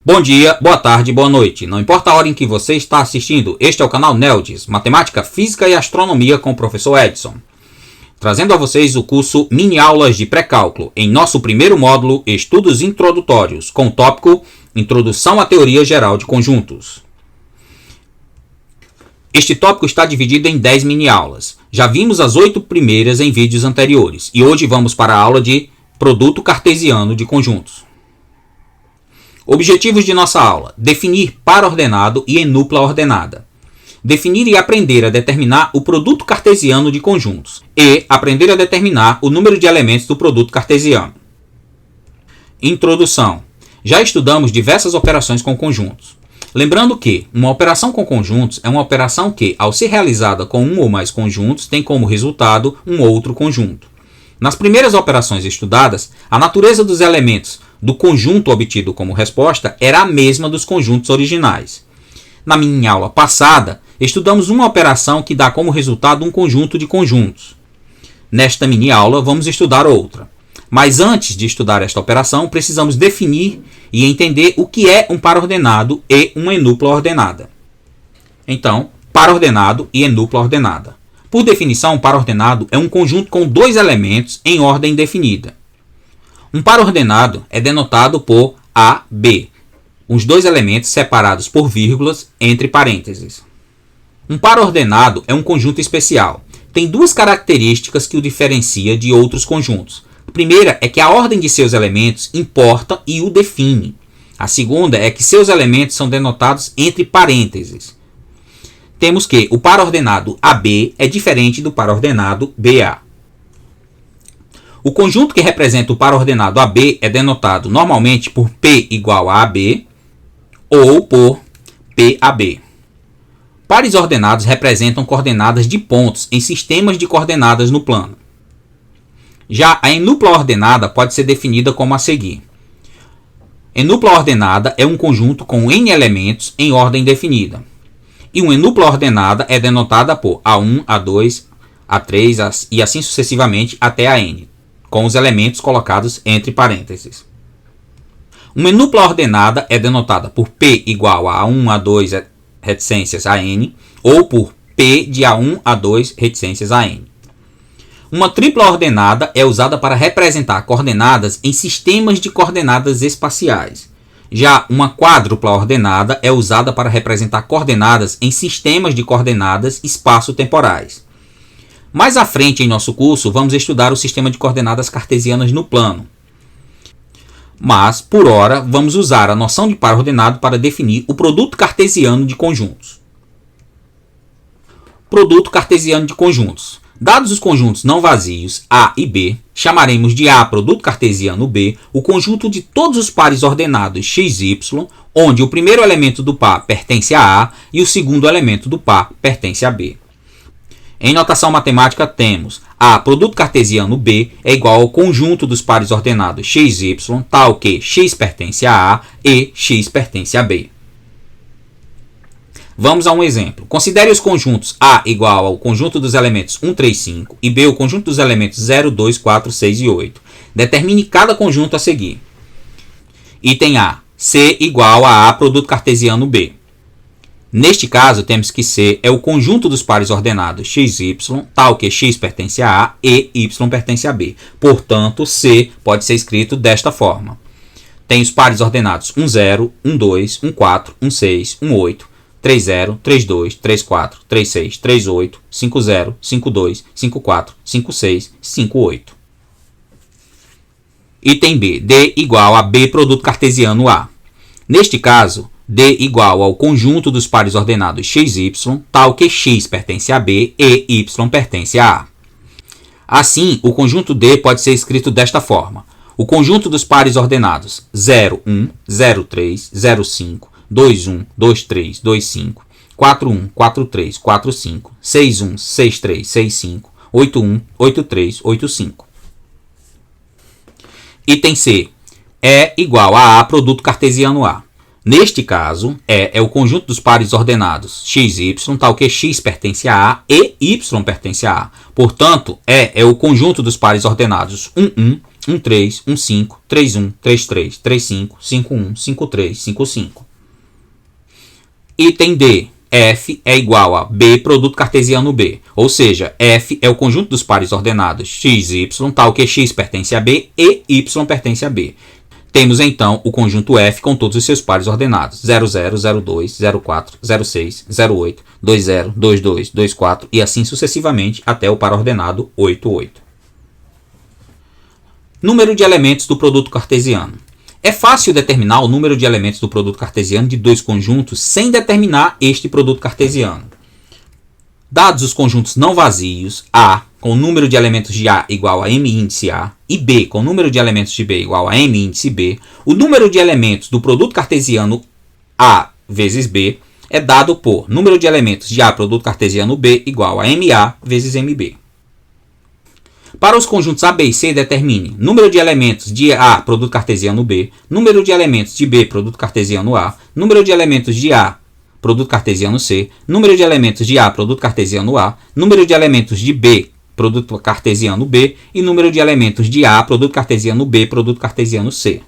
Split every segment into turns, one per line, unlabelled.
Bom dia, boa tarde, boa noite. Não importa a hora em que você está assistindo, este é o canal Neldes, Matemática, Física e Astronomia com o professor Edson. Trazendo a vocês o curso Mini Aulas de Pré-Cálculo, em nosso primeiro módulo, Estudos Introdutórios, com o tópico Introdução à Teoria Geral de Conjuntos. Este tópico está dividido em 10 mini-aulas. Já vimos as 8 primeiras em vídeos anteriores, e hoje vamos para a aula de Produto Cartesiano de Conjuntos. Objetivos de nossa aula: definir par ordenado e enupla ordenada. Definir e aprender a determinar o produto cartesiano de conjuntos. E aprender a determinar o número de elementos do produto cartesiano. Introdução. Já estudamos diversas operações com conjuntos. Lembrando que uma operação com conjuntos é uma operação que, ao ser realizada com um ou mais conjuntos, tem como resultado um outro conjunto. Nas primeiras operações estudadas, a natureza dos elementos do conjunto obtido como resposta era a mesma dos conjuntos originais. Na minha aula passada, estudamos uma operação que dá como resultado um conjunto de conjuntos. Nesta mini aula, vamos estudar outra. Mas antes de estudar esta operação, precisamos definir e entender o que é um par ordenado e uma enupla ordenada. Então, par ordenado e enupla ordenada. Por definição, um par ordenado é um conjunto com dois elementos em ordem definida. Um par ordenado é denotado por A, B, os dois elementos separados por vírgulas entre parênteses. Um par ordenado é um conjunto especial. Tem duas características que o diferencia de outros conjuntos. A primeira é que a ordem de seus elementos importa e o define. A segunda é que seus elementos são denotados entre parênteses. Temos que o par ordenado AB é diferente do par ordenado BA. O conjunto que representa o par ordenado AB é denotado normalmente por P igual a AB ou por PAB. Pares ordenados representam coordenadas de pontos em sistemas de coordenadas no plano. Já a enupla ordenada pode ser definida como a seguir. Enupla ordenada é um conjunto com n elementos em ordem definida. E uma enupla ordenada é denotada por A1, A2, A3 e assim sucessivamente até a n, com os elementos colocados entre parênteses. Uma enupla ordenada é denotada por P igual a A1, A2, reticências a n, ou por P de A1, A2, reticências a n. Uma tripla ordenada é usada para representar coordenadas em sistemas de coordenadas espaciais. Já uma quádrupla ordenada é usada para representar coordenadas em sistemas de coordenadas espaço-temporais. Mais à frente em nosso curso, vamos estudar o sistema de coordenadas cartesianas no plano. Mas, por hora, vamos usar a noção de par ordenado para definir o produto cartesiano de conjuntos. Produto cartesiano de conjuntos. Dados os conjuntos não vazios A e B, chamaremos de A produto cartesiano B o conjunto de todos os pares ordenados x, y, onde o primeiro elemento do par pertence a A e o segundo elemento do par pertence a B. Em notação matemática temos A produto cartesiano B é igual ao conjunto dos pares ordenados x, y, tal que x pertence a A e x pertence a B. Vamos a um exemplo. Considere os conjuntos A igual ao conjunto dos elementos 1, 3, 5 e B o conjunto dos elementos 0, 2, 4, 6 e 8. Determine cada conjunto a seguir. Item A. C igual a A produto cartesiano B. Neste caso, temos que C é o conjunto dos pares ordenados x, y, tal que x pertence a A e y pertence a B. Portanto, C pode ser escrito desta forma. Tem os pares ordenados 1, 0, 1, 2, 1, 4, 1, 6, 1, 8, 3, 0, 3, 2, 3, 4, 3, 6, 3, 8, 5, 0, 5, 2, 5, 4, 5, 6, 5, 8. Item B. D igual a B produto cartesiano A. Neste caso, D igual ao conjunto dos pares ordenados x, y, tal que x pertence a B e y pertence a A. Assim, o conjunto D pode ser escrito desta forma. O conjunto dos pares ordenados 0, 1, 0, 3, 0, 5, 2, 1, 2, 3, 2, 5, 4, 1, 4, 3, 4, 5, 6, 1, 6, 3, 6, 5, 8, 1, 8, 3, 8, 5. Item C. É igual a A produto cartesiano A. Neste caso, E é o conjunto dos pares ordenados x, y, tal que x pertence a A e y pertence a A. Portanto, E é o conjunto dos pares ordenados 1, 1, 13, 15, 31, 33, 35, 51, 53, 55. Item D. F é igual a B produto cartesiano B. Ou seja, F é o conjunto dos pares ordenados x e y, tal que x pertence a B e y pertence a B. Temos então o conjunto F com todos os seus pares ordenados 00, 02, 04, 06, 08, 20, 22, 24 e assim sucessivamente até o par ordenado 88. Número de elementos do produto cartesiano. É fácil determinar o número de elementos do produto cartesiano de dois conjuntos sem determinar este produto cartesiano. Dados os conjuntos não vazios, A com o número de elementos de A igual a M índice A e B com o número de elementos de B igual a M índice B, o número de elementos do produto cartesiano A vezes B é dado por número de elementos de A produto cartesiano B igual a MA vezes MB. Para os conjuntos A, B e C, determine número de elementos de A produto cartesiano B, número de elementos de B produto cartesiano A, número de elementos de A produto cartesiano C, número de elementos de A produto cartesiano A, número de elementos de B produto cartesiano B e número de elementos de A produto cartesiano B produto cartesiano C.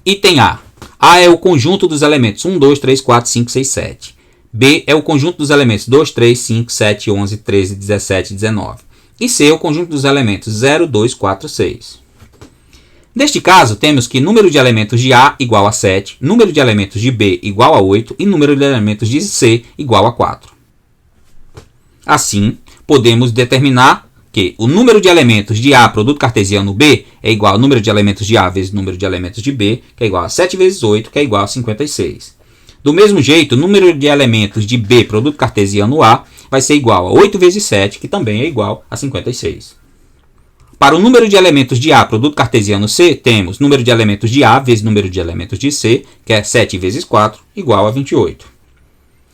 Item A. A é o conjunto dos elementos 1, 2, 3, 4, 5, 6, 7. B é o conjunto dos elementos 2, 3, 5, 7, 11, 13, 17 e 19. E C é o conjunto dos elementos 0, 2, 4, 6. Neste caso, temos que número de elementos de A igual a 7, número de elementos de B igual a 8 e número de elementos de C igual a 4. Assim, podemos determinar que o número de elementos de A produto cartesiano B é igual ao número de elementos de A vezes o número de elementos de B, que é igual a 7 vezes 8, que é igual a 56. Do mesmo jeito, o número de elementos de B produto cartesiano A vai ser igual a 8 vezes 7, que também é igual a 56. Para o número de elementos de A produto cartesiano C, temos número de elementos de A vezes número de elementos de C, que é 7 vezes 4, igual a 28.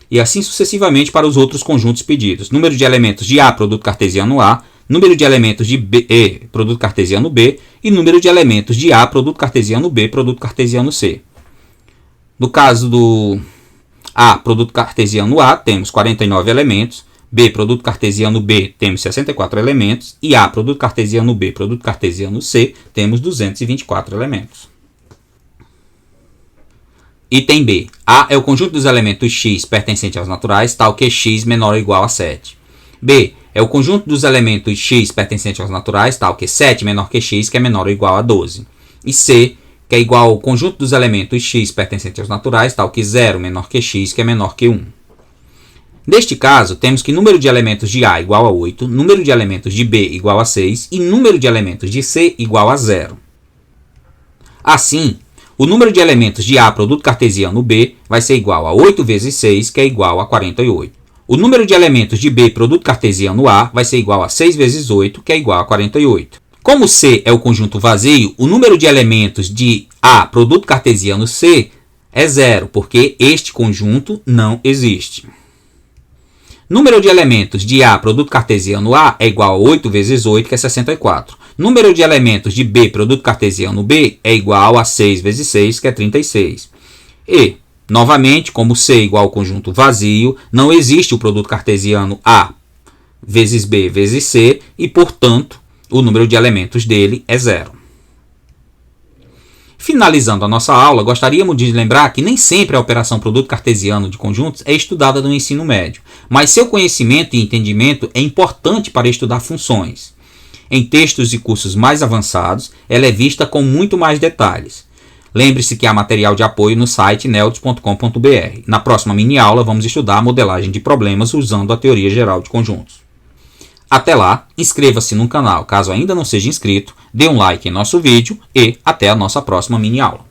E assim sucessivamente para os outros conjuntos pedidos. Número de elementos de A produto cartesiano A, número de elementos de B produto cartesiano B e número de elementos de A produto cartesiano B produto cartesiano C. No caso do A produto cartesiano A, temos 49 elementos, B produto cartesiano B temos 64 elementos e A produto cartesiano B produto cartesiano C temos 224 elementos. Item B. A é o conjunto dos elementos x pertencente aos naturais, tal que x menor ou igual a 7. B é o conjunto dos elementos x pertencente aos naturais, tal que 7 menor que x, que é menor ou igual a 12. E C, que é igual ao conjunto dos elementos x pertencente aos naturais, tal que 0 menor que x, que é menor que 1. Neste caso, temos que número de elementos de A igual a 8, número de elementos de B igual a 6 e número de elementos de C igual a 0. Assim, o número de elementos de A produto cartesiano B vai ser igual a 8 vezes 6, que é igual a 48. O número de elementos de B produto cartesiano A vai ser igual a 6 vezes 8, que é igual a 48. Como C é o conjunto vazio, o número de elementos de A produto cartesiano C é 0, porque este conjunto não existe. Número de elementos de A produto cartesiano A é igual a 8 vezes 8, que é 64. Número de elementos de B produto cartesiano B é igual a 6 vezes 6, que é 36. E, novamente, como C é igual ao conjunto vazio, não existe o produto cartesiano A vezes B vezes C e, portanto, o número de elementos dele é 0. Finalizando a nossa aula, gostaríamos de lembrar que nem sempre a operação produto cartesiano de conjuntos é estudada no ensino médio, mas seu conhecimento e entendimento é importante para estudar funções. Em textos e cursos mais avançados, ela é vista com muito mais detalhes. Lembre-se que há material de apoio no site neldis.com.br. Na próxima mini-aula, vamos estudar a modelagem de problemas usando a teoria geral de conjuntos. Até lá, inscreva-se no canal caso ainda não seja inscrito, dê um like em nosso vídeo e até a nossa próxima mini-aula.